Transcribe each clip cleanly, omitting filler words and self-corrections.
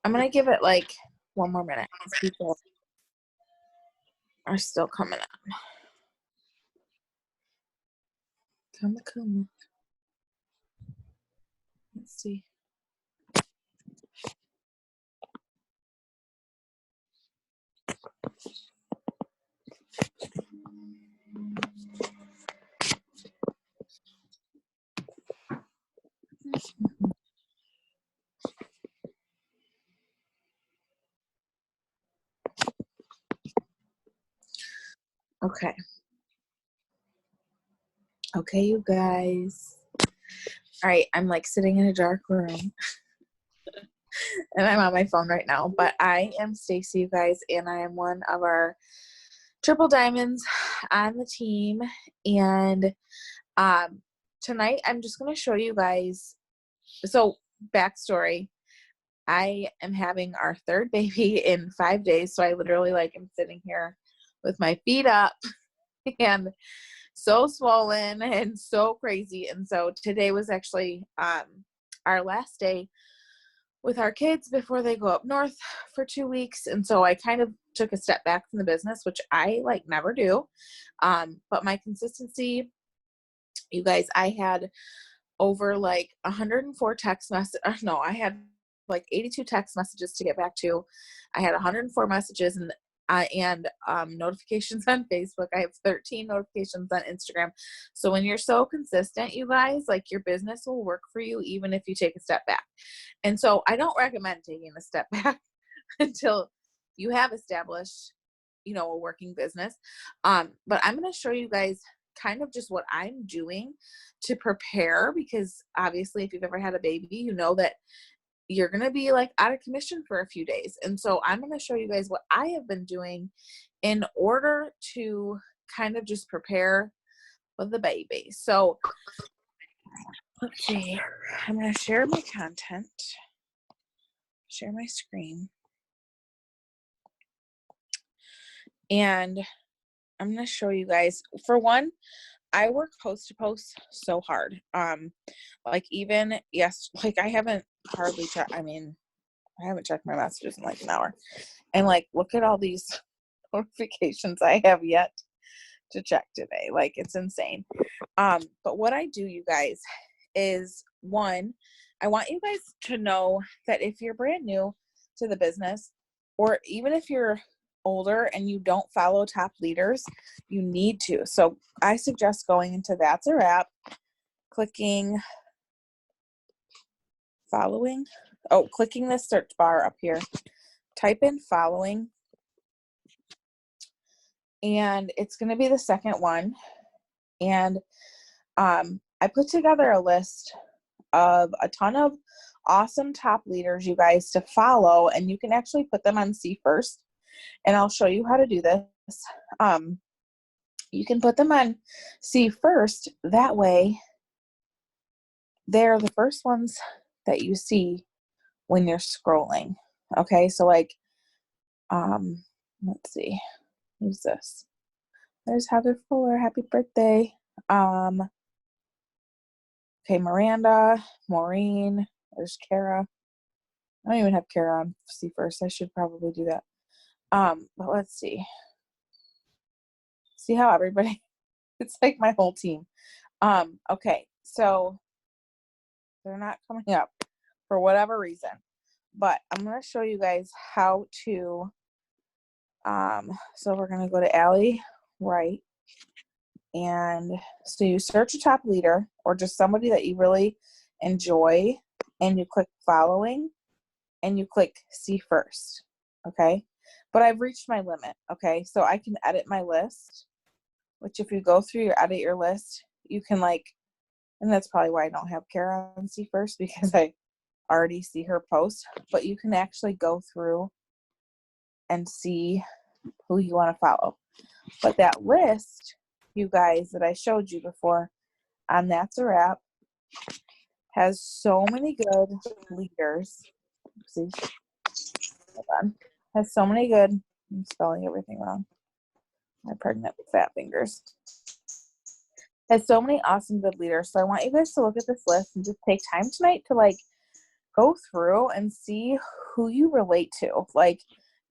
I'm going to give it like one more minute. People are still coming on. Come. Let's see. Okay. Okay, you guys. All right, I'm like sitting in a dark room and I'm on my phone right now, but I am Stacy, you guys, and I am one of our triple diamonds on the team. And tonight I'm just going to show you guys. So, backstory, I am having our third baby in 5 days. So I literally like am sitting here with my feet up and so swollen and so crazy. And so today was actually our last day with our kids before they go up north for 2 weeks. And so I kind of took a step back from the business, which I like never do. But my consistency, you guys, I had over like 104 text messages. No, I had like 82 text messages to get back to. I had 104 messages and notifications on Facebook. I have 13 notifications on Instagram. So when you're so consistent, you guys, like your business will work for you even if you take a step back. And so I don't recommend taking a step back until you have established, a working business. But I'm going to show you guys kind of just what I'm doing to prepare, because obviously if you've ever had a baby, you know that you're going to be like out of commission for a few days. And so I'm going to show you guys what I have been doing in order to kind of just prepare for the baby. So let's see, I'm going to share my content, share my screen. And I'm going to show you guys, for one, I work post to post so hard. Like even like I haven't hardly checked. I haven't checked my messages in like an hour, and like look at all these notifications I have yet to check today. Like it's insane. But what I do, you guys, is one, I want you guys to know that if you're brand new to the business, or even if you're older and you don't follow top leaders, you need to. So I suggest going into That's a Wrap, clicking following. Oh, clicking the search bar up here. Type in following. And it's going to be the second one. And I put together a list of a ton of awesome top leaders, you guys, to follow. And you can actually put them on See First. And I'll show you how to do this. You can put them on See First. That way, they're the first ones that you see when you're scrolling. Okay, so like, let's see, who's this? There's Heather Fuller. Happy birthday. Okay, Miranda, Maureen. There's Kara. I don't even have Kara on See First. I should probably do that. But let's see. See how everybody, it's like my whole team. Okay, so they're not coming up for whatever reason, but I'm going to show you guys how to, so we're going to go to Allie Wright, and so you search a top leader or just somebody that you really enjoy, and you click following, and you click See First, okay? But I've reached my limit, okay? So I can edit my list, which if you go through your edit your list, you can like, and that's probably why I don't have Kara on See First, because I already see her post, but you can actually go through and see who you want to follow. But that list, you guys, that I showed you before on That's a Wrap has so many good leaders. See, hold on. Has so many good, I'm spelling everything wrong. My pregnant fat fingers. Has so many awesome good leaders. So I want you guys to look at this list and just take time tonight to like go through and see who you relate to. Like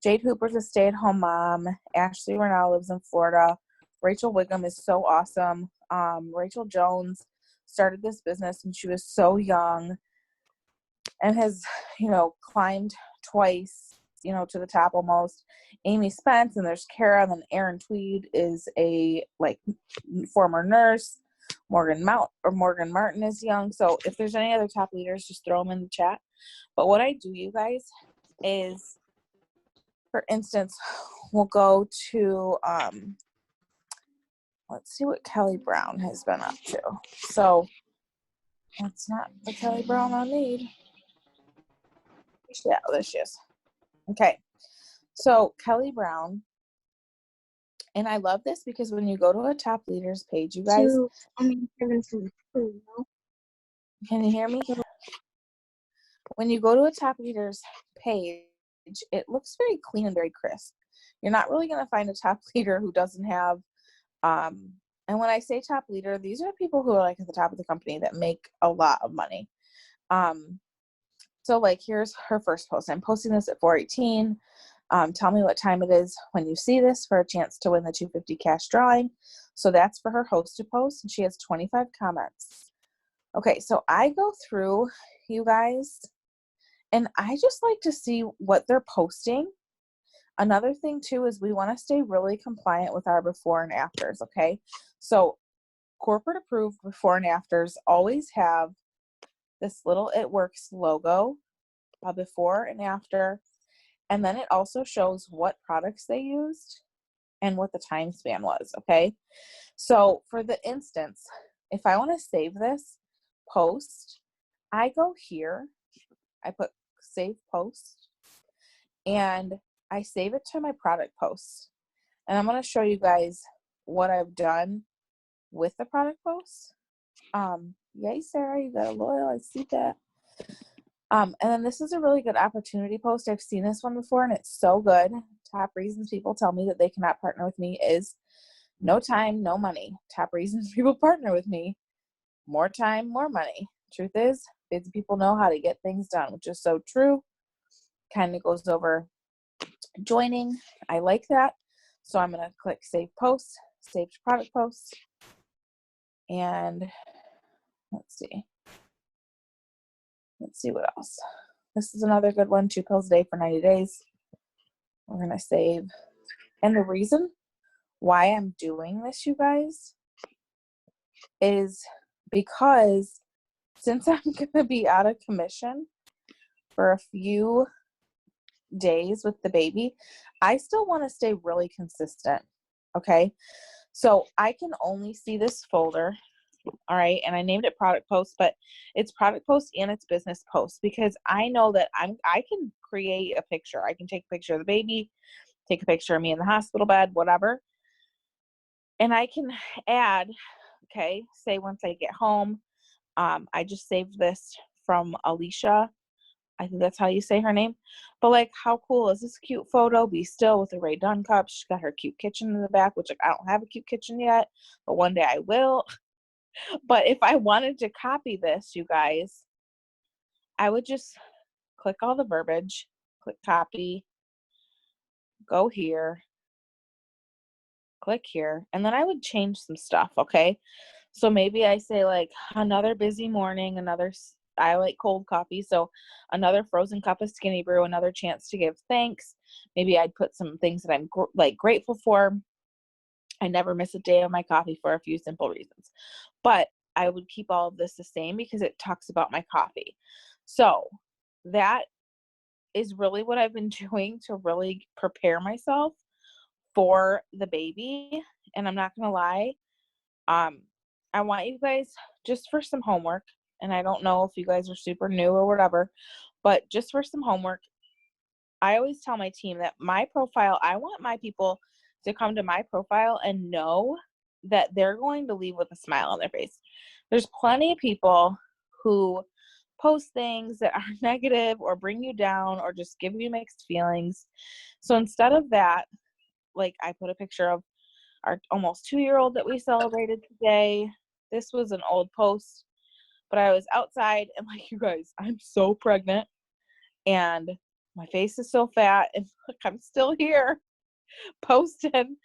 Jade Hooper's a stay-at-home mom. Ashley Renal lives in Florida. Rachel Wiggum is so awesome. Rachel Jones started this business when she was so young and has, climbed twice, to the top almost. Amy Spence, and there's Kara, and then Erin Tweed is a former nurse. Morgan Martin is young. So if there's any other top leaders, just throw them in the chat. But what I do, you guys, is, for instance, we'll go to, let's see what Kelly Brown has been up to. So that's not the Kelly Brown I need. Yeah, there she is. Okay. So Kelly Brown, and I love this because when you go to a top leaders page, you guys, can you hear me? When you go to a top leaders page, it looks very clean and very crisp. You're not really going to find a top leader who doesn't have, and when I say top leader, these are people who are at the top of the company that make a lot of money. So here's her first post. I'm posting this at 4:18. Tell me what time it is when you see this for a chance to win the $250 cash drawing. So that's for her host to post, and she has 25 comments. Okay, so I go through, you guys, and I just like to see what they're posting. Another thing too is we want to stay really compliant with our before and afters, okay? So corporate approved before and afters always have this little It Works logo, before and after, and then it also shows what products they used and what the time span was, okay? So for the instance, if I want to save this post, I go here, I put save post, and I save it to my product posts. And I'm going to show you guys what I've done with the product posts. Yay, Sarah, you got a loyal, I see that. And then this is a really good opportunity post. I've seen this one before and it's so good. Top reasons people tell me that they cannot partner with me is no time, no money. Top reasons people partner with me, more time, more money. Truth is, busy people know how to get things done, which is so true. Kind of goes over joining. I like that. So I'm going to click save post, save product post. And let's see what else. This is another good one, 2 pills a day for 90 days. We're going to save. And the reason why I'm doing this, you guys, is because since I'm going to be out of commission for a few days with the baby, I still want to stay really consistent. Okay. So I can only see this folder. All right. And I named it product post, but it's product post and it's business post because I know that I can create a picture. I can take a picture of the baby, take a picture of me in the hospital bed, whatever. And I can add, okay, say once I get home, I just saved this from Alicia. I think that's how you say her name. But how cool is this cute photo? Be still with the Rae Dunn cup. She's got her cute kitchen in the back, which I don't have a cute kitchen yet, but one day I will. But if I wanted to copy this, you guys, I would just click all the verbiage, click copy, go here, click here, and then I would change some stuff, okay? So maybe I say another busy morning, I like cold coffee, so another frozen cup of Skinny Brew, another chance to give thanks. Maybe I'd put some things that I'm grateful for. I never miss a day of my coffee for a few simple reasons. But I would keep all of this the same because it talks about my coffee. So that is really what I've been doing to really prepare myself for the baby. And I'm not going to lie. I want you guys just for some homework. And I don't know if you guys are super new or whatever, but just for some homework, I always tell my team that my profile, I want my people to come to my profile and know that they're going to leave with a smile on their face. There's plenty of people who post things that are negative or bring you down or just give you mixed feelings. So instead of that, I put a picture of our almost 2-year-old that we celebrated today. This was an old post, But I was outside and like, you guys, I'm so pregnant and my face is so fat and look, I'm still here posting.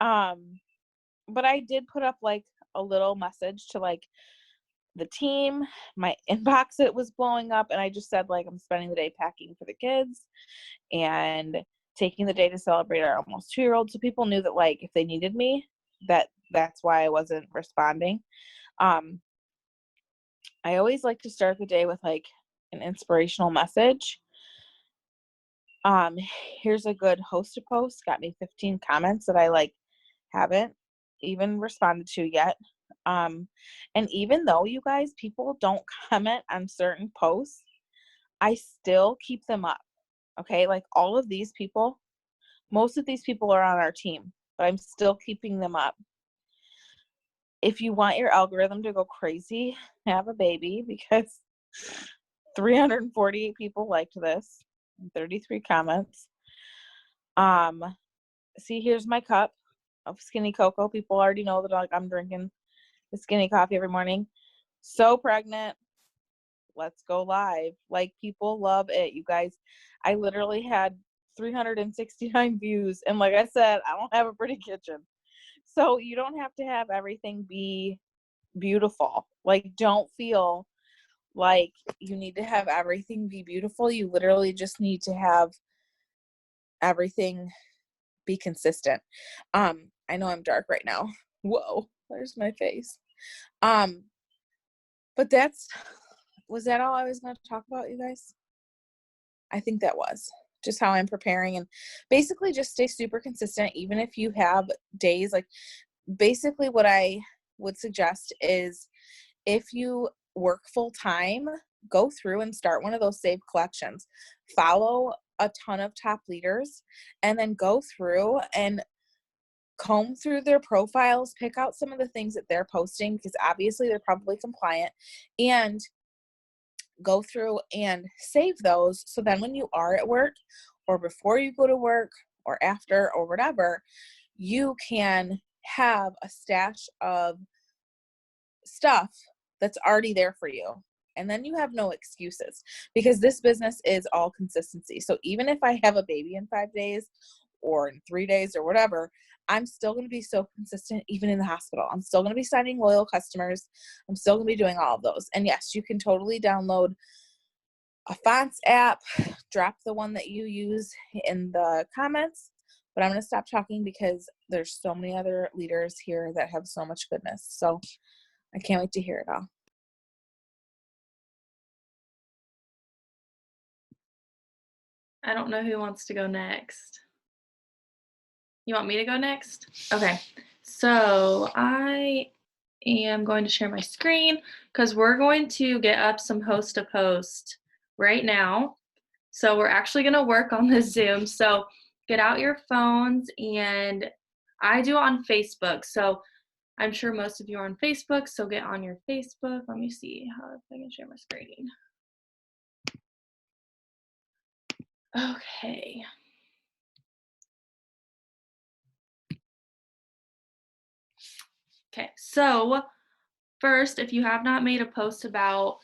But I did put up like a little message to like the team, my inbox, it was blowing up, and I just said like, I'm spending the day packing for the kids and taking the day to celebrate our almost 2-year-old. So people knew that like if they needed me, that's why I wasn't responding. I always like to start the day with like an inspirational message. Here's a good host to post, got me 15 comments that I like haven't even responded to yet. And even though you guys, people don't comment on certain posts, I still keep them up. Okay, like all of these people, most of these people are on our team, but I'm still keeping them up. If you want your algorithm to go crazy, have a baby, because 348 people liked this, 33 comments. See, here's my cup of skinny cocoa. People already know that like I'm drinking the skinny coffee every morning. So pregnant. Let's go live. Like people love it, you guys. I literally had 369 views, and like I said, I don't have a pretty kitchen, so you don't have to have everything be beautiful. Like don't feel like you need to have everything be beautiful. You literally just need to have everything be consistent. I know I'm dark right now. Whoa, there's my face. But was that all I was going to talk about, you guys? I think that was just how I'm preparing, and basically just stay super consistent. Even if you have days, like basically what I would suggest is if you work full time, go through and start one of those saved collections. Follow a ton of top leaders and then go through and comb through their profiles, pick out some of the things that they're posting, because obviously they're probably compliant, and go through and save those. So then when you are at work or before you go to work or after or whatever, you can have a stash of stuff that's already there for you. And then you have no excuses, because this business is all consistency. So even if I have a baby in 5 days or in 3 days or whatever, I'm still going to be so consistent even in the hospital. I'm still going to be signing loyal customers. I'm still going to be doing all of those. And yes, you can totally download a fonts app, drop the one that you use in the comments. But I'm going to stop talking because there's so many other leaders here that have so much goodness. So I can't wait to hear it all. I don't know who wants to go next. You want me to go next? Okay. So I am going to share my screen because we're going to get up some host to post right now. So we're actually going to work on this Zoom. So get out your phones, and I do it on Facebook. So I'm sure most of you are on Facebook. So get on your Facebook. Let me see how if I can share my screen. Okay. Okay, so first, if you have not made a post about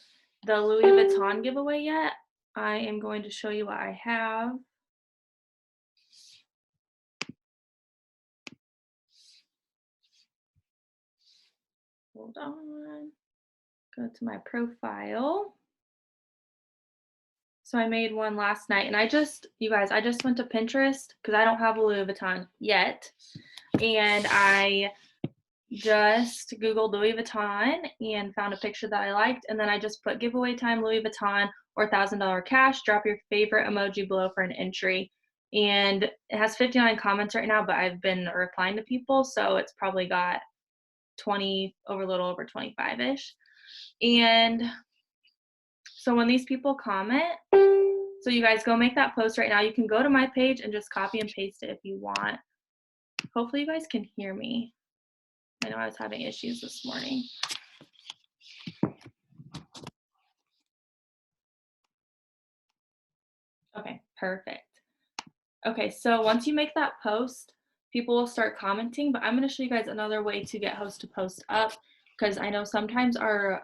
the Louis Vuitton giveaway yet, I am going to show you what I have. Hold on. Go to my profile. So I made one last night, and you guys, I just went to Pinterest because I don't have a Louis Vuitton yet. And I just Googled Louis Vuitton and found a picture that I liked. And then I just put giveaway time Louis Vuitton or $1,000 cash. Drop your favorite emoji below for an entry. And it has 59 comments right now, but I've been replying to people. So it's probably got a little over 25-ish. And so when these people comment, so you guys go make that post right now. You can go to my page and just copy and paste it if you want. Hopefully you guys can hear me. I know I was having issues this morning. Okay, perfect. Okay, so once you make that post, people will start commenting, but I'm going to show you guys another way to get host to post up, because I know sometimes our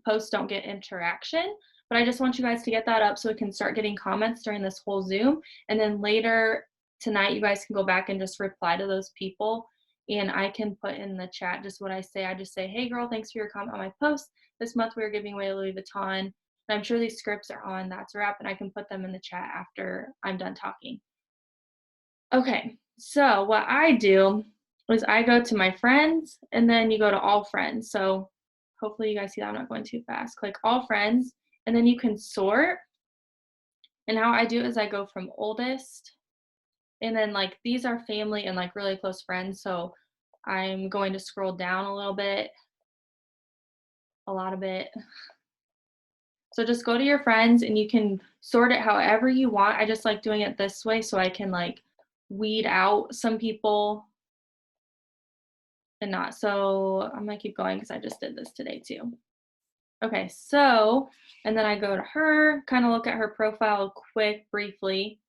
posts don't get interaction. But I just want you guys to get that up so we can start getting comments during this whole Zoom. And then later tonight, you guys can go back and just reply to those people. And I can put in the chat just what I say. I just say, hey girl, thanks for your comment on my post. This month we are giving away Louis Vuitton. And I'm sure these scripts are on That's a Wrap, and I can put them in the chat after I'm done talking. Okay, so what I do is I go to my friends, and then you go to all friends. So hopefully you guys see that I'm not going too fast. Click all friends, and then you can sort. And how I do it is I go from oldest, and then like these are family and like really close friends. So I'm going to scroll down a little bit, a lot of it. So just go to your friends and you can sort it however you want. I just like doing it this way so I can like weed out some people and not. So I'm gonna keep going because I just did this today too. Okay, so, and then I go to her, kind of look at her profile quick, briefly,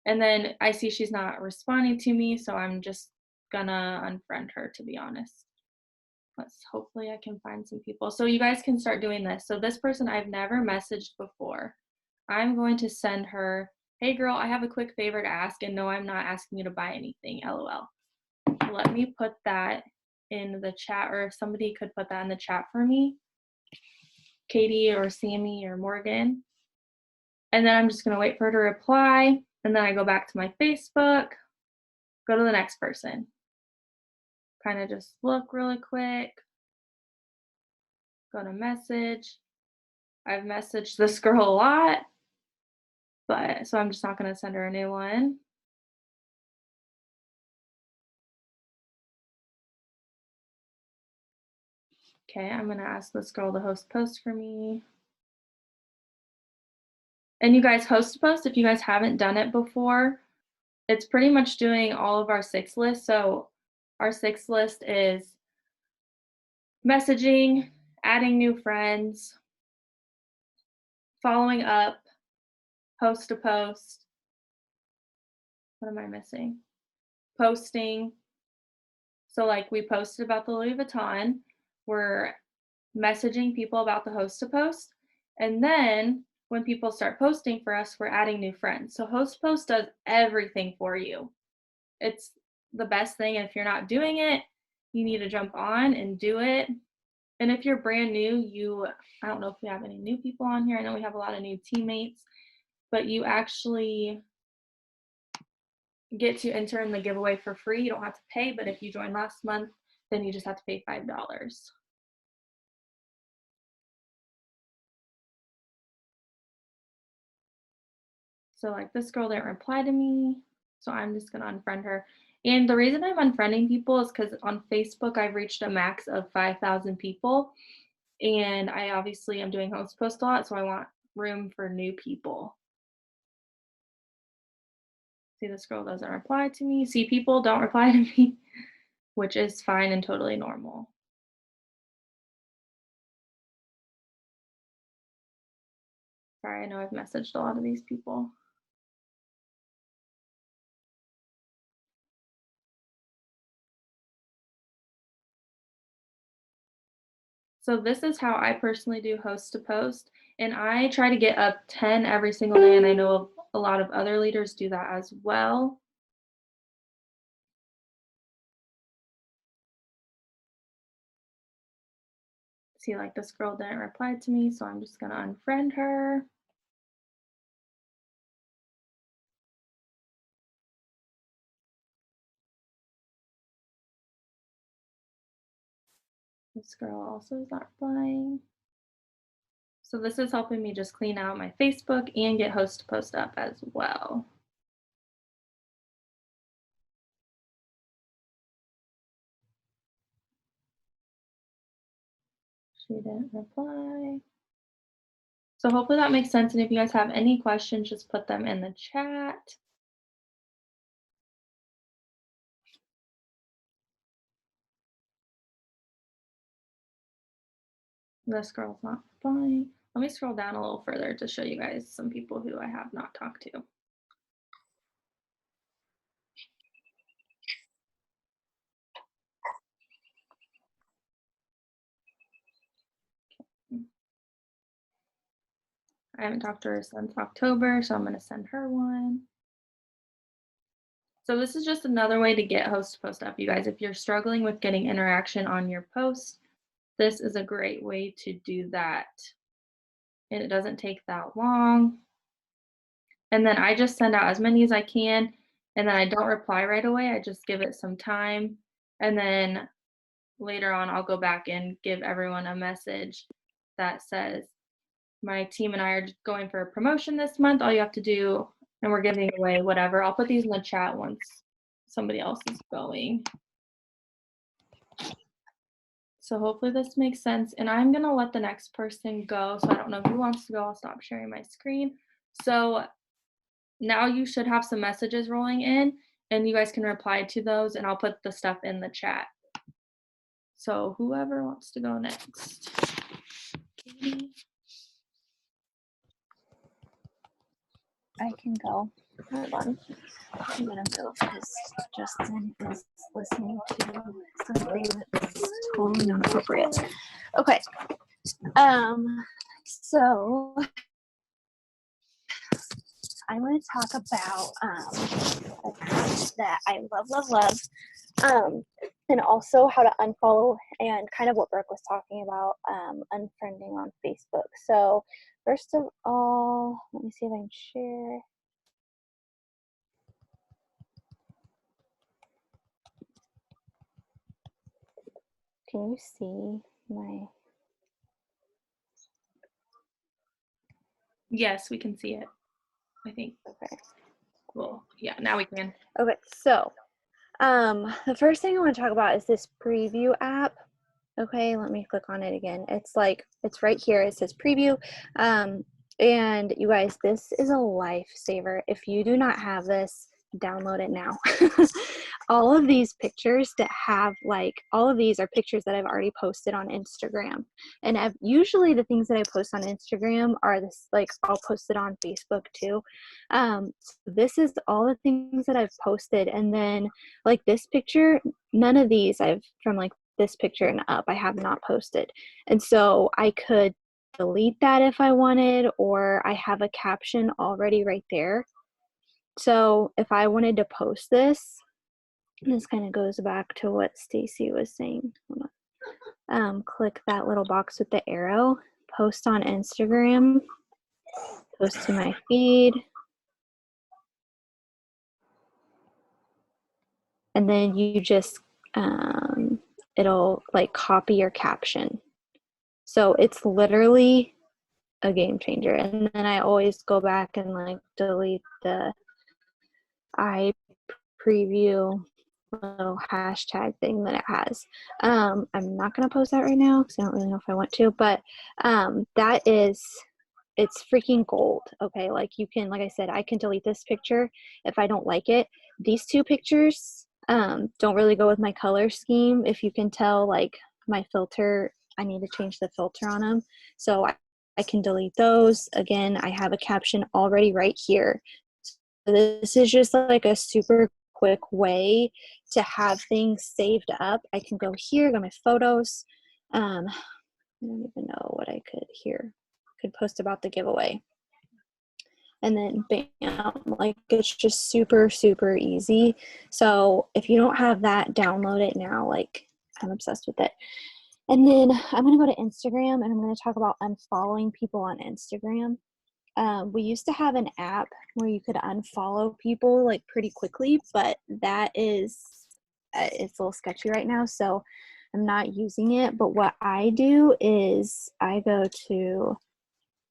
and then I see she's not responding to me, so I'm just gonna unfriend her, to be honest. Hopefully I can find some people. So you guys can start doing this. So this person I've never messaged before. I'm going to send her, hey girl, I have a quick favor to ask, and no, I'm not asking you to buy anything, LOL. Let me put that in the chat, or if somebody could put that in the chat for me, Katie or Sammy or Morgan. And then I'm just gonna wait for her to reply, and then I go back to my Facebook, go to the next person. Kind of just look really quick, go to message. I've messaged this girl a lot, but so I'm just not gonna send her a new one. Okay, I'm gonna ask this girl to host post for me. And you guys, host a post, if you guys haven't done it before, it's pretty much doing all of our 6 lists. So our 6 list is messaging, adding new friends, following up, host a post. What am I missing? Posting. So like we posted about the Louis Vuitton, we're messaging people about the host a post, and then when people start posting for us, we're adding new friends. So host post does everything for you. It's the best thing. If you're not doing it, you need to jump on and do it. And if you're brand new, I don't know if we have any new people on here. I know we have a lot of new teammates, but you actually get to enter in the giveaway for free. You don't have to pay, but if you joined last month, then you just have to pay $5. So like this girl didn't reply to me, so I'm just gonna unfriend her. And the reason I'm unfriending people is because on Facebook, I've reached a max of 5,000 people. And I obviously am doing host post a lot, so I want room for new people. See, this girl doesn't reply to me. See, people don't reply to me, which is fine and totally normal. Sorry, I know I've messaged a lot of these people. So this is how I personally do host to post, and I try to get up 10 every single day, and I know a lot of other leaders do that as well. See, like this girl didn't reply to me, so I'm just gonna unfriend her. This girl also is not replying. So this is helping me just clean out my Facebook and get host to post up as well. She didn't reply. So hopefully that makes sense. And if you guys have any questions, just put them in the chat. This girl's not replying. Let me scroll down a little further to show you guys some people who I have not talked to. I haven't talked to her since October, so I'm going to send her one. So this is just another way to get host to post up, you guys. If you're struggling with getting interaction on your post, this is a great way to do that. And it doesn't take that long. And then I just send out as many as I can, and then I don't reply right away. I just give it some time. And then later on, I'll go back and give everyone a message that says, my team and I are going for a promotion this month. All you have to do, and we're giving away whatever. I'll put these in the chat once somebody else is going. So hopefully this makes sense. And I'm gonna let the next person go. So I don't know who wants to go. I'll stop sharing my screen. So now you should have some messages rolling in, and you guys can reply to those, and I'll put the stuff in the chat. So whoever wants to go next. Katie? I can go. Hold on. I'm gonna go because Justin is listening to something that's totally not appropriate. Okay. So I'm gonna talk about a page that I love. And also how to unfollow and kind of what Brooke was talking about, unfriending on Facebook. So first of all, let me see if I can share. Can you see my? Yes, we can see it, I think. Okay. Well, yeah, now we can. Okay, so the first thing I want to talk about is this preview app. Okay, let me click on it again. It's right here. It says preview. And you guys, this is a lifesaver. If you do not have this, download it now. All of these pictures that have all of these are pictures that I've already posted on Instagram. And usually the things that I post on Instagram are I'll post it on Facebook too. So this is all the things that I've posted. And then this picture, none of these from this picture and up, I have not posted. And so I could delete that if I wanted, or I have a caption already right there. So if I wanted to post this kind of goes back to what Stacy was saying. Click that little box with the arrow, post on Instagram, post to my feed, and then you just it'll copy your caption. So it's literally a game changer. And then I always go back and delete the I preview little hashtag thing that it has. I'm not going to post that right now because I don't really know if I want to, but it's freaking gold. Okay, you can, like I said, I can delete this picture if I don't like it. These two pictures don't really go with my color scheme. If you can tell, my filter, I need to change the filter on them, so I can delete those. Again, I have a caption already right here. So this is just a super quick way to have things saved up. I can go here, go to my photos. I don't even know what I could here. Could post about the giveaway. And then bam, it's just super, super easy. So if you don't have that, download it now. I'm obsessed with it. And then I'm going to go to Instagram and I'm going to talk about unfollowing people on Instagram. We used to have an app where you could unfollow people pretty quickly, but that is, it's a little sketchy right now, so I'm not using it. But what I do is I go to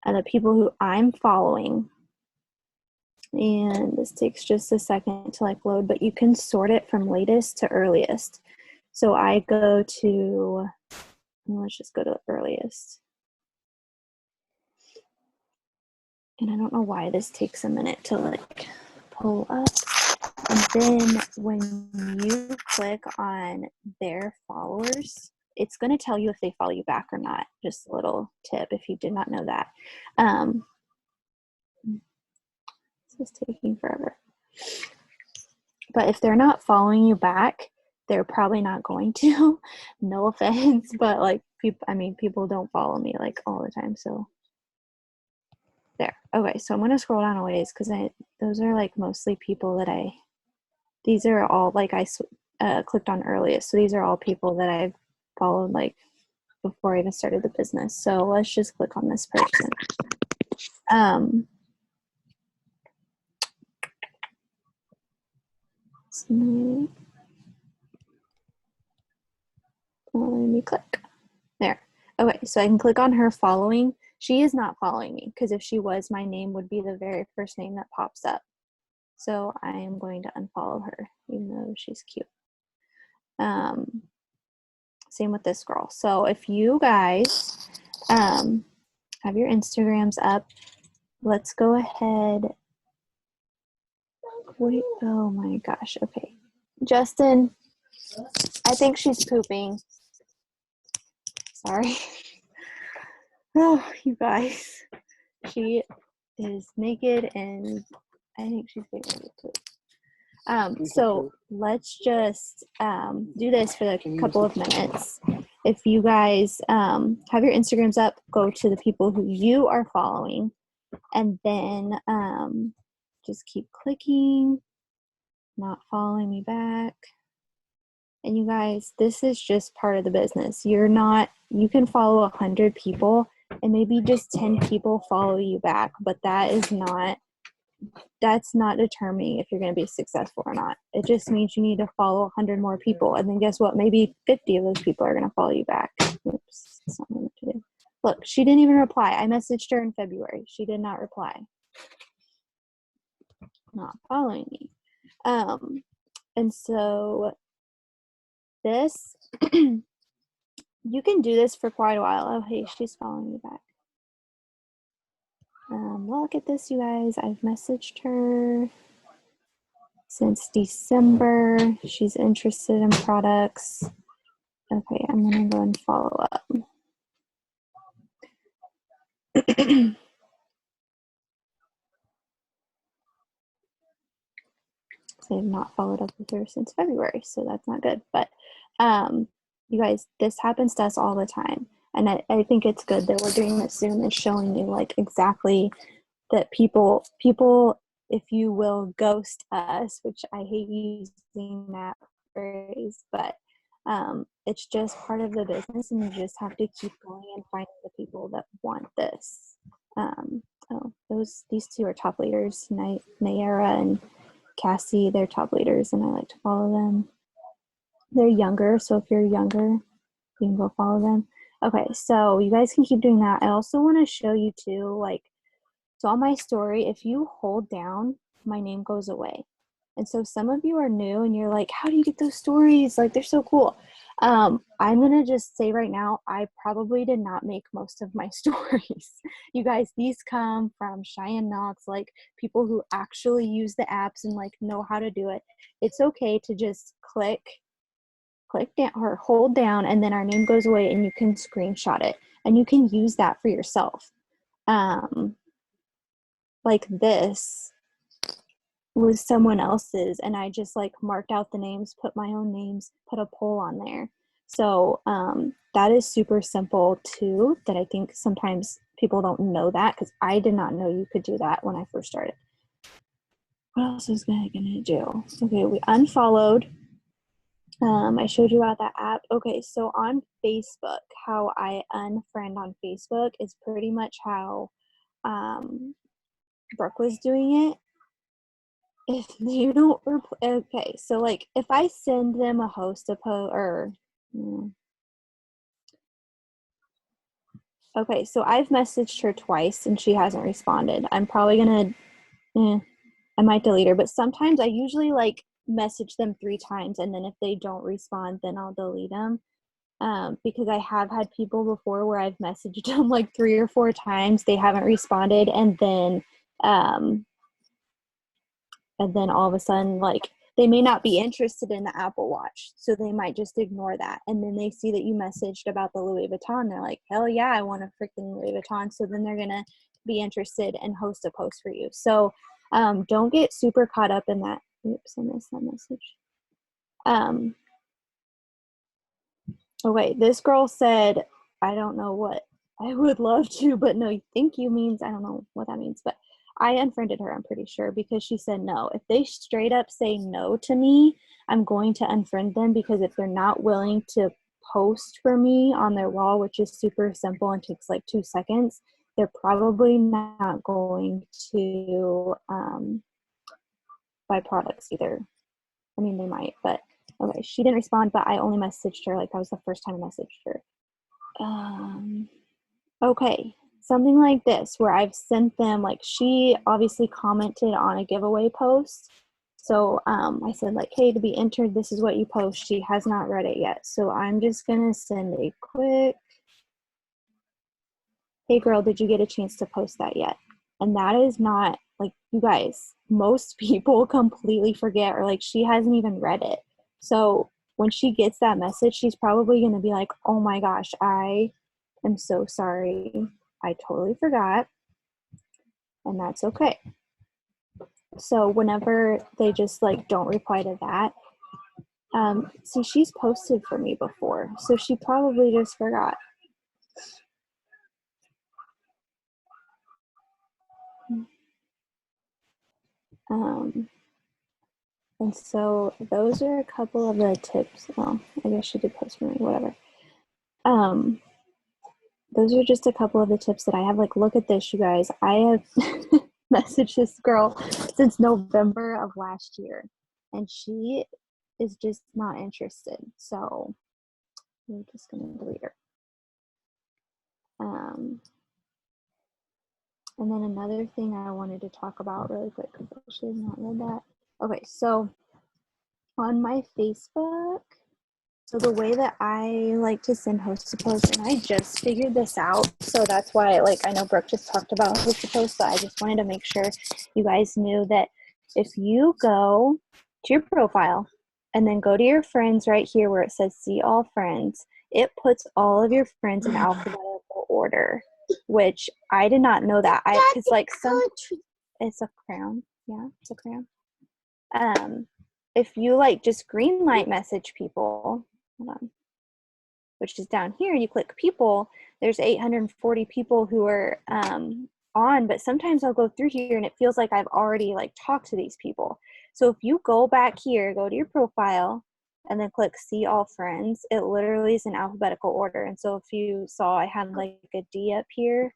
the people who I'm following, and this takes just a second to load, but you can sort it from latest to earliest. So I go to, let's just go to earliest. And I don't know why this takes a minute to pull up. And then when you click on their followers, it's going to tell you if they follow you back or not. Just a little tip if you did not know that. This is taking forever. But if they're not following you back, they're probably not going to. No offense, but people don't follow me all the time, so There. Okay, so I'm going to scroll down a ways because those are like mostly people that these are all like I clicked on earliest. So these are all people that I've followed like before I even started the business. So let's just click on this person. So let me click. There. Okay, so I can click on her following. She is not following me because if she was, my name would be the very first name that pops up. So I am going to unfollow her, even though she's cute. Same with this girl. So if you guys have your Instagrams up, let's go ahead. Wait, oh my gosh. Okay. Justin, I think she's pooping. Sorry. Oh, you guys. She is naked and I think she's getting ready to poop. So let's just do this for a couple of minutes. If you guys have your Instagrams up, go to the people who you are following and then just keep clicking, not following me back. And you guys, this is just part of the business. You can follow 100 people and maybe just 10 people follow you back, but that's not determining if you're going to be successful or not. It just means you need to follow 100 more people. And then guess what? Maybe 50 of those people are going to follow you back. Oops, that's not what to do. Look, she didn't even reply. I messaged her in February. She did not reply. Not following me. And so this, you can do this for quite a while. Oh, hey, she's following me back. Look at this, you guys. I've messaged her since December. She's interested in products. Okay, I'm gonna go and follow up. So I've not followed up with her since February, so that's not good. But you guys, this happens to us all the time. And I think it's good that we're doing this Zoom and showing you like exactly that people, if you will, ghost us, which I hate using that phrase, but it's just part of the business and you just have to keep going and finding the people that want this. These two are top leaders, Nayara and Cassie. They're top leaders and I like to follow them. They're younger, so if you're younger, you can go follow them. Okay, so you guys can keep doing that. I also want to show you too, like, so on my story, if you hold down, my name goes away. And so some of you are new and you're like, how do you get those stories? Like, they're so cool. I'm going to just say right now, I probably did not make most of my stories. You guys, these come from Cheyenne Knox, like people who actually use the apps and like know how to do it. It's okay to just click down or hold down and then our name goes away and you can screenshot it and you can use that for yourself. Like this was someone else's and I just like marked out the names, put my own names, put a poll on there. So that is super simple too, that I think sometimes people don't know that because I did not know you could do that when I first started. What else was I gonna do? Okay, we unfollowed. I showed you about that app. Okay, so on Facebook, how I unfriend on Facebook is pretty much how Brooke was doing it. If you don't okay, so like if I send them a post or okay, so I've messaged her twice and she hasn't responded. I'm probably gonna I might delete her, but sometimes I usually like message them 3 times and then if they don't respond then I'll delete them. Because I have had people before where I've messaged them like 3 or 4 times, they haven't responded, and then all of a sudden, like, they may not be interested in the Apple Watch, so they might just ignore that. And then they see that you messaged about the Louis Vuitton. They're like, hell yeah, I want a freaking Louis Vuitton. So then they're going to be interested and host a post for you. So don't get super caught up in that. Oops, I missed that message. Okay, this girl said, I don't know what I would love to, but no, thank you means, I don't know what that means, but I unfriended her, I'm pretty sure, because she said no. If they straight up say no to me, I'm going to unfriend them, because if they're not willing to post for me on their wall, which is super simple and takes like 2 seconds, they're probably not going to buy products either. I mean, they might, but okay. She didn't respond, but I only messaged her. Like, that was the first time I messaged her. Okay, something like this where I've sent them, like, she obviously commented on a giveaway post. So I said, like, hey, to be entered, this is what you post. She has not read it yet. So I'm just going to send a quick, hey, girl, did you get a chance to post that yet? And that is not, like, you guys, most people completely forget, or like, she hasn't even read it. So when she gets that message, she's probably going to be like, oh my gosh, I am so sorry. I totally forgot. And that's okay. So whenever they just like don't reply to that, see, she's posted for me before, so she probably just forgot. And so those are a couple of the tips. Well, I guess she did post for me, whatever. Those are just a couple of the tips that I have. Like, look at this, you guys. I have messaged this girl since November of last year, and she is just not interested. So we're just gonna delete her. And then another thing I wanted to talk about really quick, because she has not read that. Okay, so on my Facebook, so the way that I like to send host to post, and I just figured this out, so that's why, like, I know Brooke just talked about host to post, but I just wanted to make sure you guys knew that if you go to your profile and then go to your friends right here where it says see all friends, it puts all of your friends in alphabetical order, which I did not know that. Because like it's a crayon. Yeah, it's a crayon. If you like just green light message people, hold on, which is down here, you click people, there's 840 people who are on, but sometimes I'll go through here and it feels like I've already like talked to these people. So if you go back here, go to your profile and then click see all friends, it literally is in alphabetical order. And so if you saw, I had like a D up here,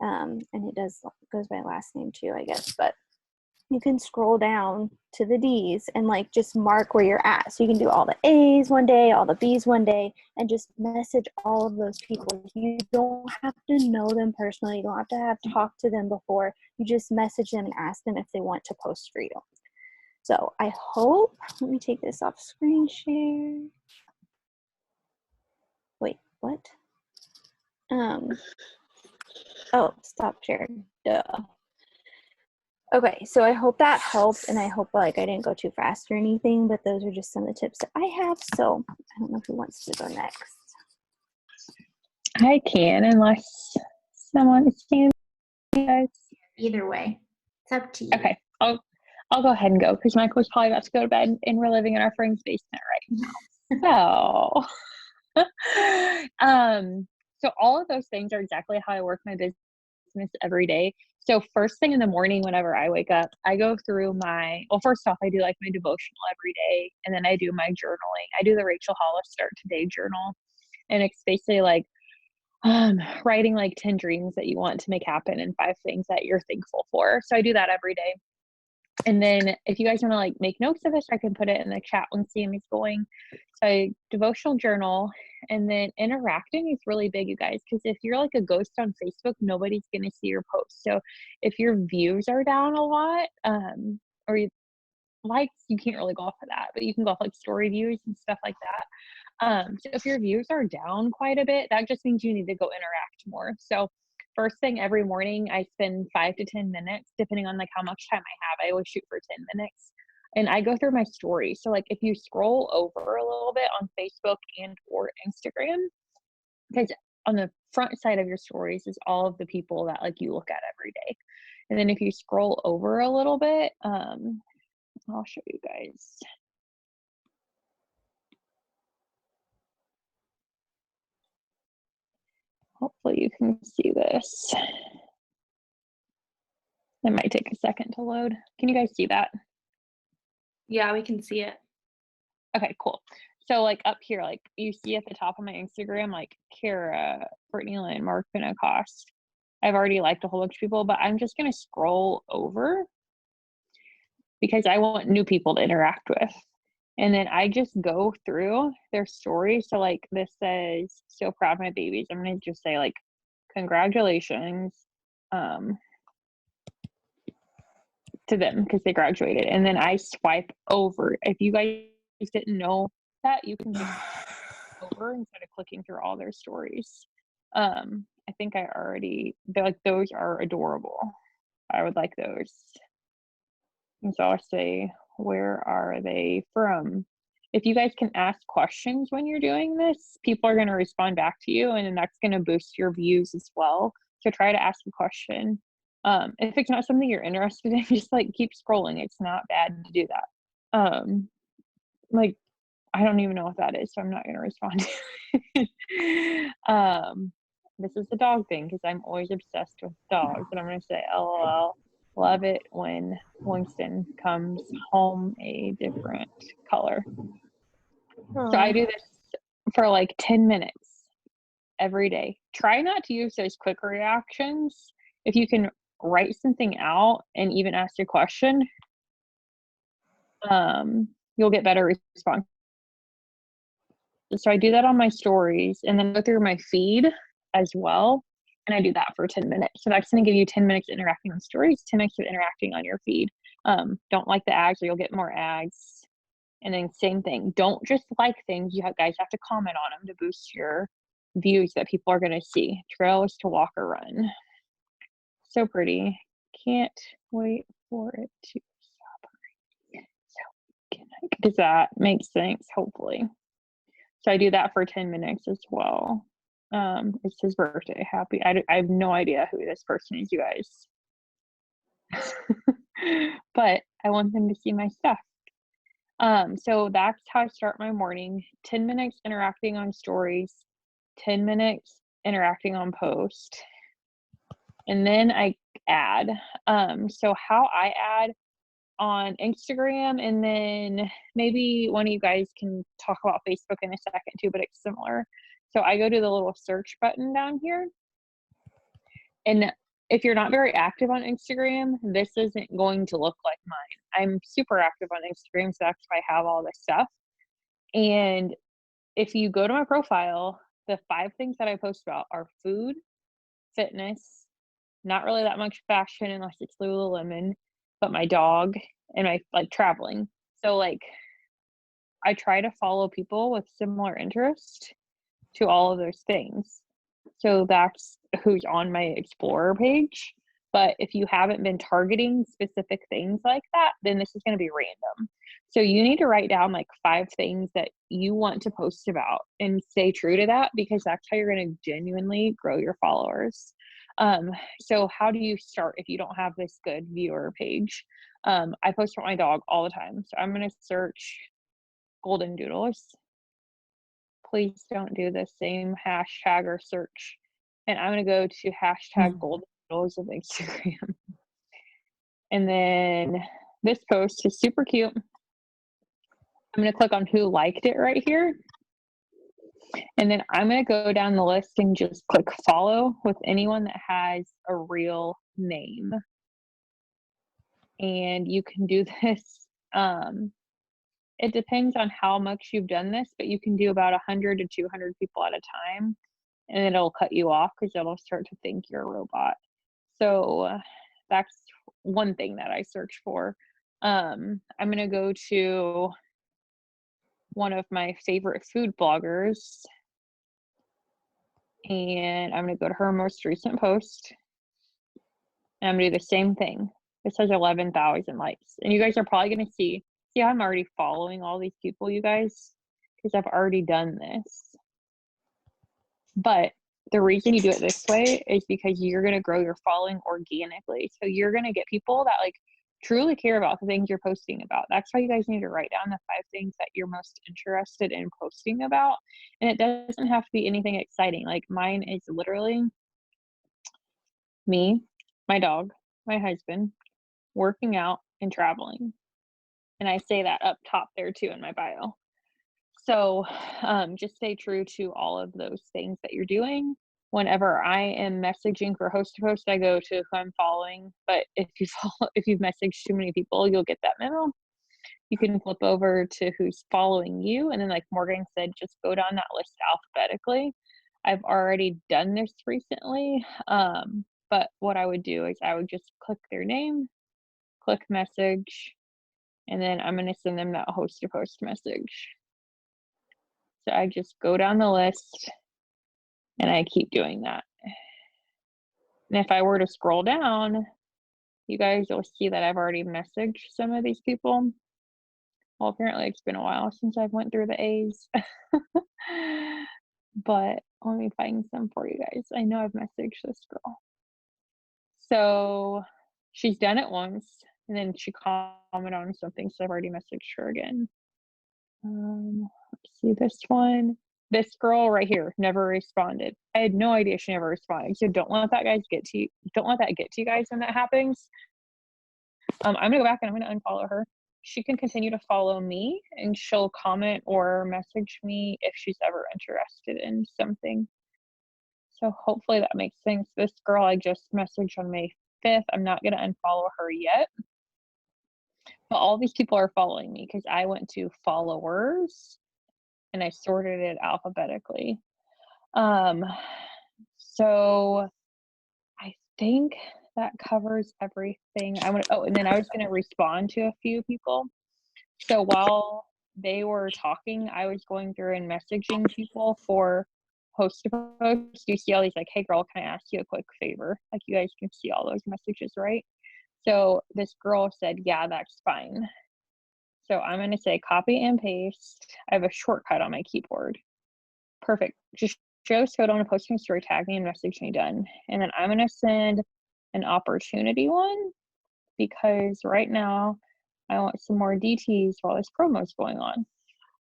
and it goes by last name too, I guess, but you can scroll down to the D's and like just mark where you're at. So you can do all the A's one day, all the B's one day, and just message all of those people. You don't have to know them personally. You don't have to have talked to them before. You just message them and ask them if they want to post for you. So I hope, let me take this off screen share. Wait, what? Oh, stop sharing. Duh. Okay, so I hope that helped, and I hope like I didn't go too fast or anything, but those are just some of the tips that I have. So I don't know who wants to go next. I can, unless someone is saying guys. Either way, it's up to you. Okay, I'll go ahead and go because Michael's probably about to go to bed, and we're living in our friend's basement right now. So all of those things are exactly how I work my business every day. So first thing in the morning, whenever I wake up, I go through first off, I do like my devotional every day, and then I do my journaling. I do the Rachel Hollis Start Today journal, and it's basically like writing like 10 dreams that you want to make happen and 5 things that you're thankful for. So I do that every day. And then if you guys want to like make notes of this, I can put it in the chat when Sammy's going. So I devotional journal, and then interacting is really big, you guys, because if you're like a ghost on Facebook, nobody's going to see your posts. So if your views are down a lot, or you likes, you can't really go off of that, but you can go off like story views and stuff like that. So if your views are down quite a bit, that just means you need to go interact more. So first thing every morning, I spend 5 to 10 minutes, depending on like how much time I have. I always shoot for 10 minutes. And I go through my stories. So like if you scroll over a little bit on Facebook and or Instagram, because on the front side of your stories is all of the people that like you look at every day. And then if you scroll over a little bit, I'll show you guys. Hopefully you can see this. It might take a second to load. Can you guys see that? Yeah, we can see it. Okay, cool. So like up here, like you see at the top of my Instagram, like Kara, Brittany Lynn, Mark Pentecost. I've already liked a whole bunch of people, but I'm just gonna scroll over because I want new people to interact with. And then I just go through their stories. So like this says, so proud of my babies. I'm gonna just say like, congratulations to them because they graduated. And then I swipe over. If you guys didn't know that, you can just over instead of clicking through all their stories. I think they're like, those are adorable. I would like those. And so I'll say, where are they from? If you guys can ask questions when you're doing this, people are going to respond back to you, and then that's going to boost your views as well. So try to ask a question. If it's not something you're interested in, just like keep scrolling. It's not bad to do that. Like, I don't even know what that is, so I'm not going to respond. This is the dog thing because I'm always obsessed with dogs, and I'm going to say, LOL. Love it when Winston comes home a different color. So I do this for like 10 minutes every day. Try not to use those quick reactions. If you can write something out and even ask a question, you'll get better response. So I do that on my stories and then go through my feed as well. And I do that for 10 minutes. So that's going to give you 10 minutes interacting on stories, 10 minutes of interacting on your feed. Don't like the ads or you'll get more ads. And then same thing. Don't just like things. You guys have to comment on them to boost your views that people are going to see. Trail is to walk or run. So pretty. Can't wait for it to stop. So does that make sense? Hopefully. So I do that for 10 minutes as well. It's his birthday. Happy. I have no idea who this person is, you guys. But I want them to see my stuff. So that's how I start my morning. 10 minutes interacting on stories, 10 minutes interacting on post. And then I add. So how I add on Instagram, and then maybe one of you guys can talk about Facebook in a second too, but it's similar. So I go to the little search button down here. And if you're not very active on Instagram, this isn't going to look like mine. I'm super active on Instagram, so that's why I have all this stuff. And if you go to my profile, the 5 things that I post about are food, fitness, not really that much fashion unless it's Lululemon, but my dog and my like traveling. So like I try to follow people with similar interest to all of those things. So that's who's on my Explorer page. But if you haven't been targeting specific things like that, then this is going to be random. So you need to write down like 5 things that you want to post about and stay true to that, because that's how you're going to genuinely grow your followers. So how do you start if you don't have this good viewer page? I post about my dog all the time. So I'm going to search golden doodles. Please don't do the same hashtag or search. And I'm going to go to hashtag golden doodles of Instagram. And then this post is super cute. I'm going to click on who liked it right here. And then I'm going to go down the list and just click follow with anyone that has a real name. And you can do this. It depends on how much you've done this, but you can do about 100 to 200 people at a time. And it'll cut you off because it'll start to think you're a robot. So that's one thing that I search for. I'm going to go to one of my favorite food bloggers. And I'm going to go to her most recent post. And I'm going to do the same thing. This has 11,000 likes. And you guys are probably going to see I'm already following all these people, you guys, because I've already done this. But the reason you do it this way is because you're going to grow your following organically. So you're going to get people that like truly care about the things you're posting about. That's why you guys need to write down the 5 things that you're most interested in posting about. And it doesn't have to be anything exciting. Like mine is literally me, my dog, my husband, working out, and traveling. And I say that up top there too in my bio. So just stay true to all of those things that you're doing. Whenever I am messaging for host to post, I go to who I'm following. But if you've messaged too many people, you'll get that memo. You can flip over to who's following you, and then like Morgan said, just go down that list alphabetically. I've already done this recently, but what I would do is I would just click their name, click message, and then I'm going to send them that host to post message. So I just go down the list and I keep doing that. And if I were to scroll down, you guys will see that I've already messaged some of these people. Well, apparently it's been a while since I've went through the A's. But let me find some for you guys. I know I've messaged this girl. So she's done it once, and then she commented on something, so I've already messaged her again. Let's see this one. This girl right here never responded. I had no idea she never responded. So don't let that get to you. Don't let that get to you guys when that happens. I'm gonna go back and I'm gonna unfollow her. She can continue to follow me, and she'll comment or message me if she's ever interested in something. So hopefully that makes sense. This girl I just messaged on May 5th. I'm not gonna unfollow her yet. But all these people are following me because I went to followers and I sorted it alphabetically. So I think that covers everything. And then I was going to respond to a few people. So while they were talking, I was going through and messaging people for host to post. You see all these like, hey girl, can I ask you a quick favor? Like you guys can see all those messages, right? So this girl said, yeah, that's fine. So I'm going to say copy and paste. I have a shortcut on my keyboard. Perfect. Just show photo on a posting story, tag me and message me, done. And then I'm going to send an opportunity one because right now I want some more DTs while this promo is going on.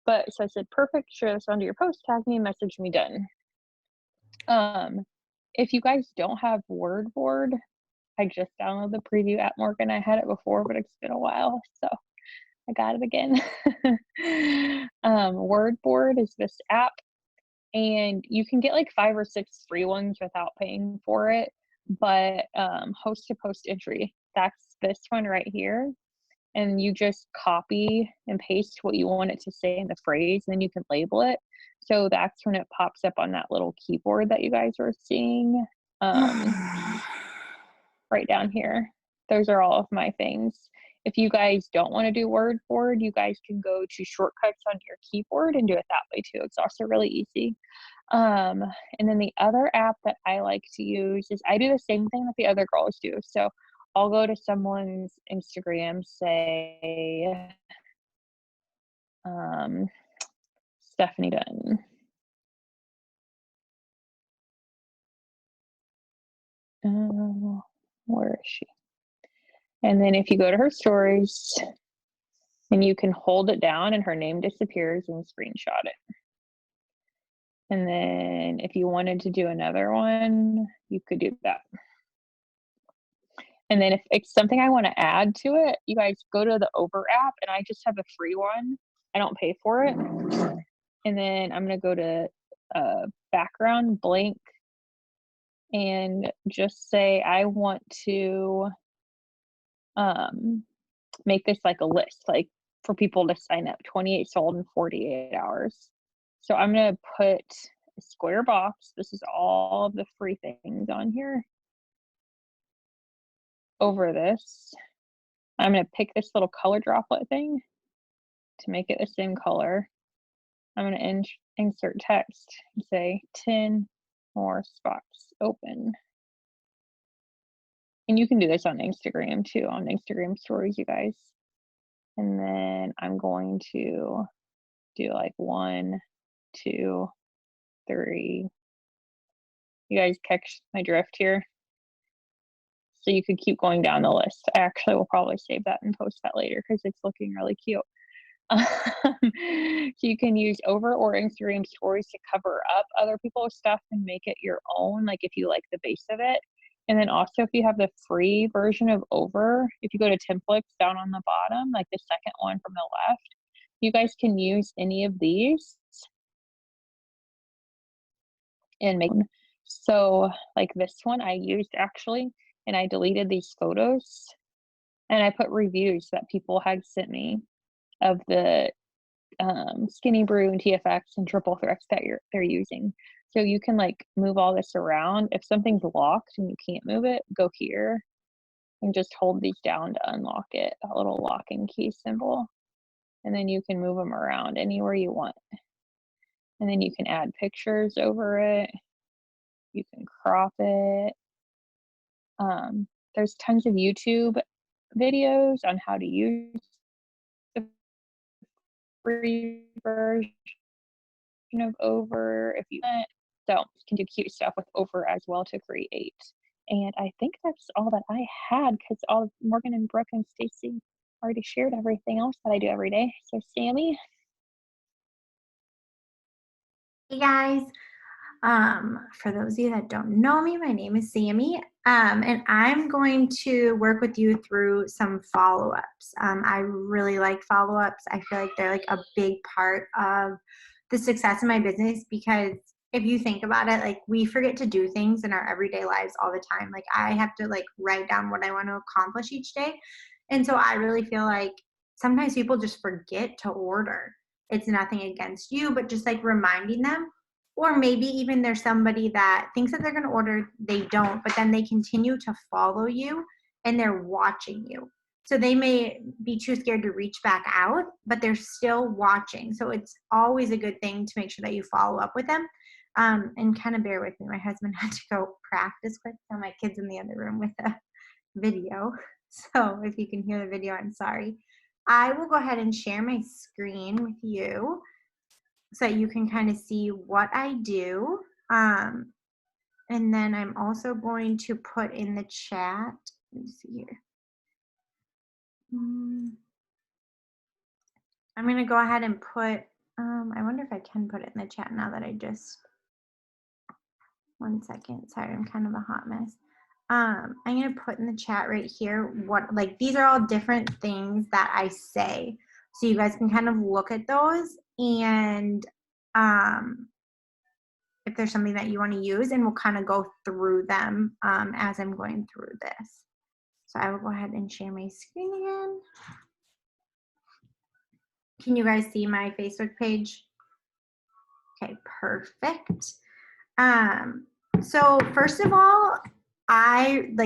But so I said, perfect, share this onto your post, tag me, message me, done. If you guys don't have WordBoard, I just downloaded the preview app, Morgan. I had it before, but it's been a while, so I got it again. WordBoard is this app, and you can get like 5 or 6 free ones without paying for it. But host to post entry, that's this one right here. And you just copy and paste what you want it to say in the phrase, and then you can label it. So that's when it pops up on that little keyboard that you guys were seeing right down here. Those are all of my things. If you guys don't want to do WordBoard, you guys can go to shortcuts on your keyboard and do it that way too. It's also really easy. And then the other app that I like to use is I do the same thing that the other girls do. So I'll go to someone's Instagram, say Stephanie Dunn. Where is she? And then if you go to her stories, and you can hold it down and her name disappears and screenshot it. And then if you wanted to do another one, you could do that. And then if it's something I want to add to it, you guys go to the Over app, and I just have a free one. I don't pay for it. And then I'm going to go to background blank and just say I want to make this like a list, like for people to sign up, 28 sold in 48 hours. So I'm going to put a square box. This is all of the free things on here. Over this, I'm going to pick this little color droplet thing to make it the same color. I'm going to insert text and say 10 more spots open. And you can do this on Instagram too, on Instagram stories, you guys. And then I'm going to do like 1, 2, 3. You guys catch my drift here? So you could keep going down the list. I actually will probably save that and post that later because it's looking really cute. So you can use Over or Instagram stories to cover up other people's stuff and make it your own, like if you like the base of it. And then also if you have the free version of Over, if you go to templates down on the bottom, like the second one from the left, you guys can use any of these and make them. So like this one I used actually, and I deleted these photos and I put reviews that people had sent me of the Skinny Brew and TFX and Triple Threats that they're using. So you can like move all this around. If something's locked and you can't move it, go here and just hold these down to unlock it, a little lock and key symbol. And then you can move them around anywhere you want. And then you can add pictures over it. You can crop it. There's tons of YouTube videos on how to use the free version of Over if you want. So you can do cute stuff with Over as well to create. And I think that's all that I had because all Morgan and Brooke and Stacy already shared everything else that I do every day. So Sammy. Hey guys, for those of you that don't know me, my name is Sammy, and I'm going to work with you through some follow-ups. I really like follow-ups. I feel like they're like a big part of the success of my business because if you think about it, like we forget to do things in our everyday lives all the time. Like I have to like write down what I want to accomplish each day. And so I really feel like sometimes people just forget to order. It's nothing against you, but just like reminding them. Or maybe even there's somebody that thinks that they're going to order, they don't, but then they continue to follow you and they're watching you. So they may be too scared to reach back out, but they're still watching. So it's always a good thing to make sure that you follow up with them. And kind of bear with me. My husband had to go practice quick. So my kid's in the other room with a video. So if you can hear the video, I'm sorry. I will go ahead and share my screen with you so that you can kind of see what I do. And then I'm also going to put in the chat. Let me see here. I'm going to go ahead and put, I wonder if I can put it in the chat now that I just, 1 second. Sorry, I'm kind of a hot mess. I'm going to put in the chat right here what, like, these are all different things that I say. So you guys can kind of look at those and if there's something that you want to use, and we'll kind of go through them as I'm going through this. So I will go ahead and share my screen again. Can you guys see my Facebook page? Okay, perfect. So first of all,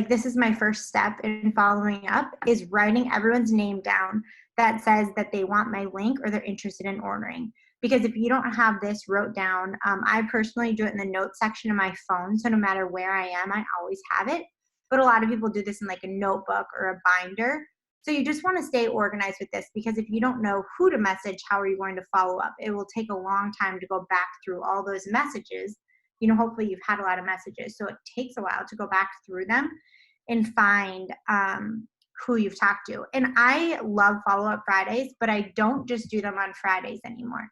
this is my first step in following up is writing everyone's name down that says that they want my link or they're interested in ordering. Because if you don't have this wrote down, I personally do it in the notes section of my phone. So no matter where I am, I always have it. But a lot of people do this in like a notebook or a binder. So you just want to stay organized with this because if you don't know who to message, how are you going to follow up? It will take a long time to go back through all those messages. You know, hopefully you've had a lot of messages. So it takes a while to go back through them and find who you've talked to. And I love follow-up Fridays, but I don't just do them on Fridays anymore.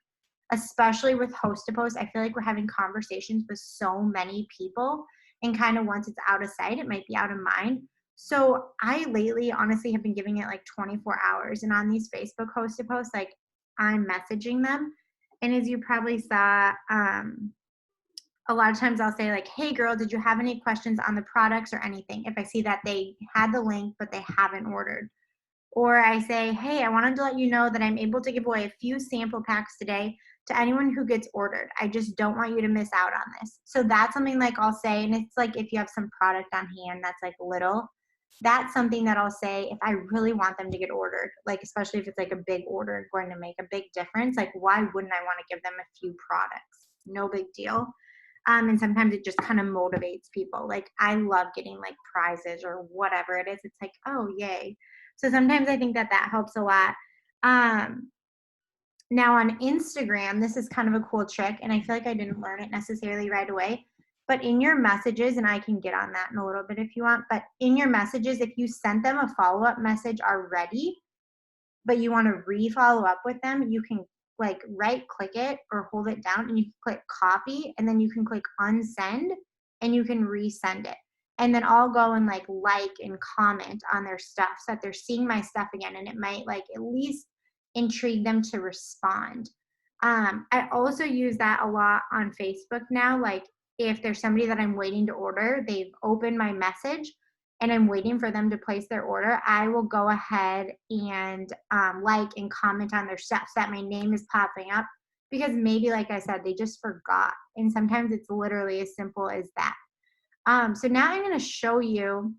Especially with Host to Post, I feel like we're having conversations with so many people and kind of once it's out of sight, it might be out of mind. So I lately honestly have been giving it like 24 hours and on these Facebook Host to Post, like I'm messaging them. And as you probably saw, a lot of times I'll say like, hey girl, did you have any questions on the products or anything? If I see that they had the link, but they haven't ordered. Or I say, hey, I wanted to let you know that I'm able to give away a few sample packs today to anyone who gets ordered. I just don't want you to miss out on this. So that's something like I'll say, and it's like if you have some product on hand that's like little, that's something that I'll say if I really want them to get ordered, like especially if it's like a big order going to make a big difference, like why wouldn't I want to give them a few products? No big deal. And sometimes it just kind of motivates people. Like I love getting like prizes or whatever it is. It's like, oh, yay. So sometimes I think that that helps a lot. Now on Instagram, this is kind of a cool trick, and I feel like I didn't learn it necessarily right away. But in your messages, and I can get on that in a little bit if you want, but in your messages, if you sent them a follow-up message already, but you want to re-follow up with them, you can like right click it or hold it down and you can click copy, and then you can click unsend and you can resend it. And then I'll go and like and comment on their stuff so that they're seeing my stuff again, and it might like at least intrigue them to respond. I also use that a lot on Facebook now. Like if there's somebody that I'm waiting to order, they've opened my message and I'm waiting for them to place their order, I will go ahead and like and comment on their stuff so that my name is popping up, because maybe, like I said, they just forgot. And sometimes it's literally as simple as that. So now I'm going to show you,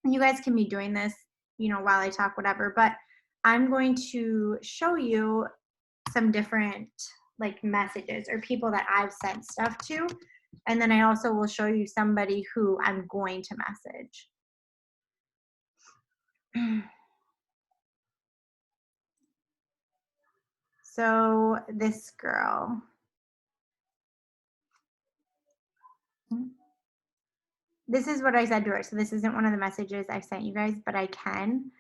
you guys can be doing this, you know, while I talk, whatever, but I'm going to show you some different like messages or people that I've sent stuff to. And then I also will show you somebody who I'm going to message. So this girl, this is what I said to her. So this isn't one of the messages I sent you guys, but I can.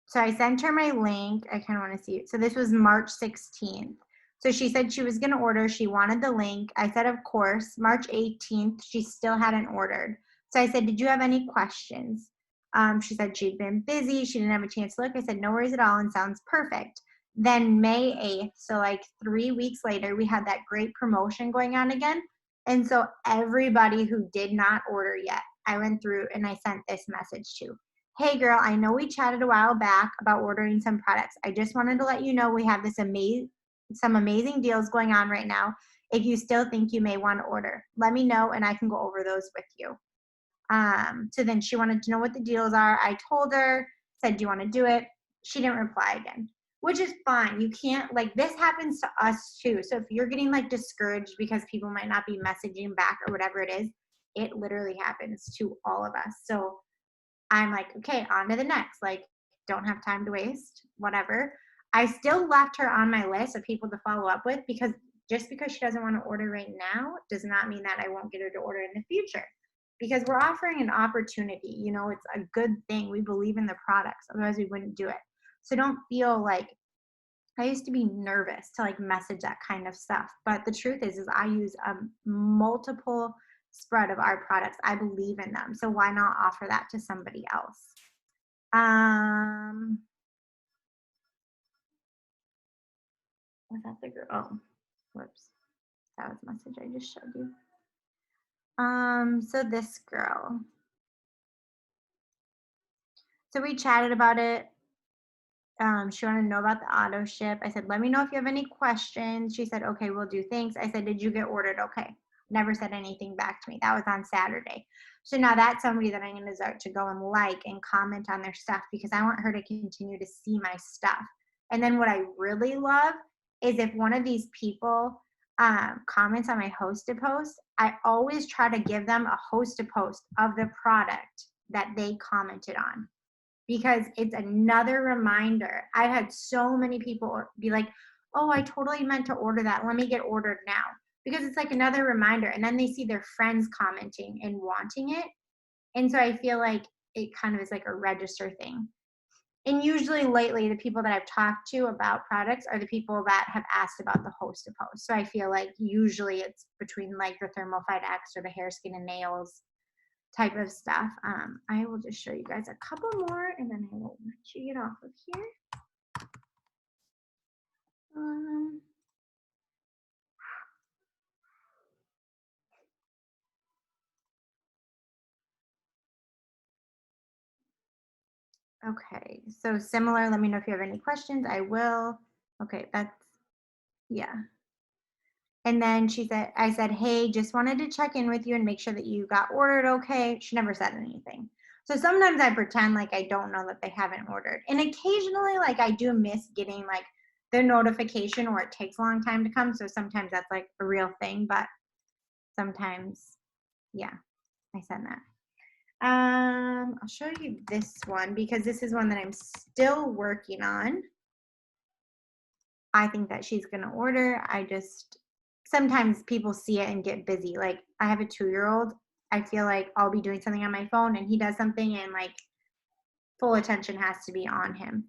So I sent her my link. I kind of want to see it. So this was March 16th. So she said she was going to order. She wanted the link. I said, of course. March 18th, she still hadn't ordered. So I said, did you have any questions? She said she'd been busy. She didn't have a chance to look. I said, no worries at all, and sounds perfect. Then May 8th, so like 3 weeks later, we had that great promotion going on again. And so everybody who did not order yet, I went through and I sent this message to. Hey girl, I know we chatted a while back about ordering some products. I just wanted to let you know we have this some amazing deals going on right now. If you still think you may want to order, let me know and I can go over those with you. So then she wanted to know what the deals are. I told her, said, do you want to do it? She didn't reply again, which is fine. You can't, like, this happens to us too. So if you're getting like discouraged because people might not be messaging back or whatever it is, it literally happens to all of us. So I'm like, okay, on to the next, like, don't have time to waste, whatever. I still left her on my list of people to follow up with, because just because she doesn't want to order right now does not mean that I won't get her to order in the future, because we're offering an opportunity. You know, it's a good thing. We believe in the products. Otherwise we wouldn't do it. So don't feel like, I used to be nervous to like message that kind of stuff. But the truth is I use a multiple spread of our products. I believe in them. So why not offer that to somebody else? Was that the girl? Oh, whoops. That was the message I just showed you. So this girl. So we chatted about it. She wanted to know about the auto ship. I said, let me know if you have any questions. She said, okay, we'll do. Thanks. I said, did you get ordered? Okay. Never said anything back to me. That was on Saturday. So now that's somebody that I'm going to start to go and like and comment on their stuff, because I want her to continue to see my stuff. And then what I really love is if one of these people comments on my hosted post, I always try to give them a hosted post of the product that they commented on, because it's another reminder. I've had so many people be like, oh, I totally meant to order that. Let me get ordered now. Because it's like another reminder. And then they see their friends commenting and wanting it. And so I feel like it kind of is like a register thing. And usually lately, the people that I've talked to about products are the people that have asked about the hosted post. So I feel like usually it's between like the Thermal Fight X or the hair, skin, and nails type of stuff. I will just show you guys a couple more and then I will let you get off of here. Okay, so similar, let me know if you have any questions. I will. Okay, that's, yeah. And then she said, I said, hey, just wanted to check in with you and make sure that you got ordered okay. She never said anything. So sometimes I pretend like I don't know that they haven't ordered. And occasionally, like, I do miss getting like the notification, or it takes a long time to come. So sometimes that's like a real thing, but sometimes, yeah, I send that. I'll show you this one because this is one that I'm still working on. I think that she's gonna order. I just sometimes people see it and get busy. Like I have a 2-year-old. I feel like I'll be doing something on my phone and he does something and like full attention has to be on him.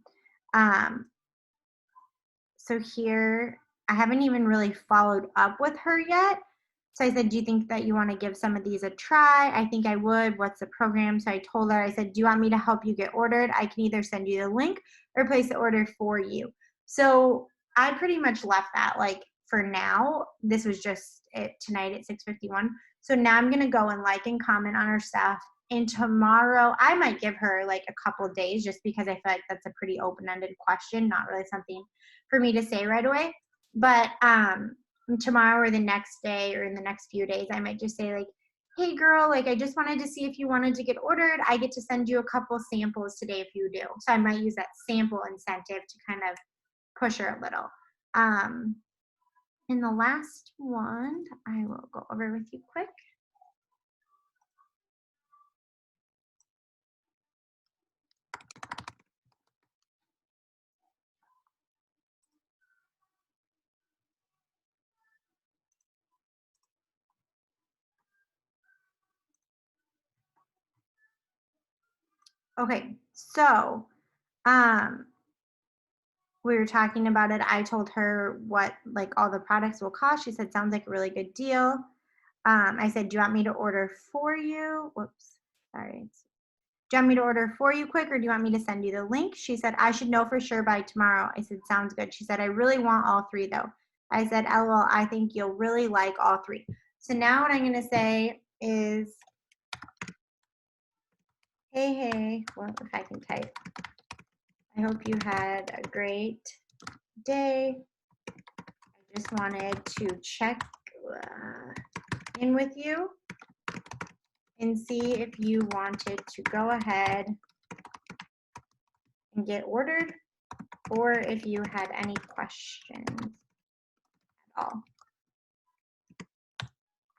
So here, I haven't even really followed up with her yet. So I said, do you think that you want to give some of these a try? I think I would. What's the program? So I told her, I said, do you want me to help you get ordered? I can either send you the link or place the order for you. So I pretty much left that like for now. This was just it tonight at 6:51. So now I'm going to go and like and comment on her stuff. And tomorrow I might give her like a couple of days just because I feel like that's a pretty open-ended question, not really something for me to say right away. But tomorrow or the next day or in the next few days, I might just say like, hey girl, like I just wanted to see if you wanted to get ordered. I get to send you a couple samples today if you do. So I might use that sample incentive to kind of push her a little. And the last one, I will go over with you quick. Okay, so we were talking about it. I told her what like all the products will cost. She said, sounds like a really good deal. I said, do you want me to order for you? Whoops, sorry. Do you want me to order for you quick or do you want me to send you the link? She said, I should know for sure by tomorrow. I said, sounds good. She said, I really want all three though. I said, LOL, I think you'll really like all three. So now what I'm going to say is, hey, well, if I can type. I hope you had a great day. I just wanted to check in with you and see if you wanted to go ahead and get ordered or if you had any questions at all.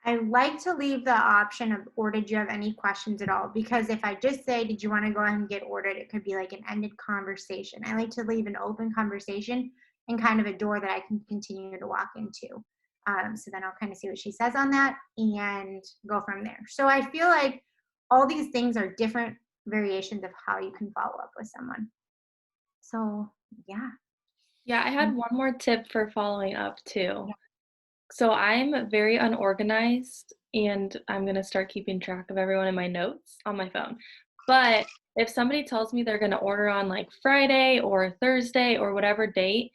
I like to leave the option of, or did you have any questions at all? Because if I just say, did you want to go ahead and get ordered, it could be like an ended conversation. I like to leave an open conversation and kind of a door that I can continue to walk into. So then I'll kind of see what she says on that and go from there. So I feel like all these things are different variations of how you can follow up with someone. So yeah. Yeah, I had one more tip for following up too. So I'm very unorganized and I'm going to start keeping track of everyone in my notes on my phone. But if somebody tells me they're going to order on like Friday or Thursday or whatever date,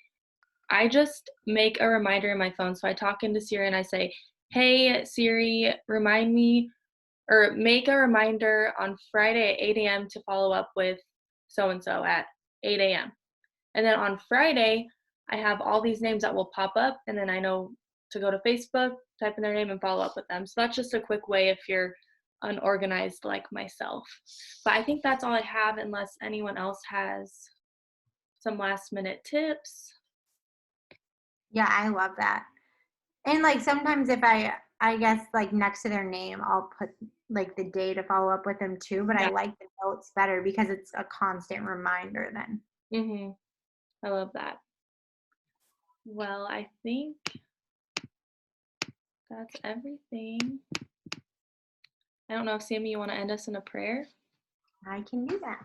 I just make a reminder in my phone. So I talk into Siri and I say, hey, Siri, remind me or make a reminder on Friday at 8 a.m. to follow up with so-and-so at 8 a.m. And then on Friday, I have all these names that will pop up and then I know to go to Facebook, type in their name and follow up with them. So that's just a quick way if you're unorganized like myself. But I think that's all I have unless anyone else has some last minute tips. Yeah, I love that. And like sometimes if I guess like next to their name, I'll put like the day to follow up with them too. But I like the notes better because it's a constant reminder then. I love that. Well, I think that's everything. I don't know if Sammy, you want to end us in a prayer? I can do that.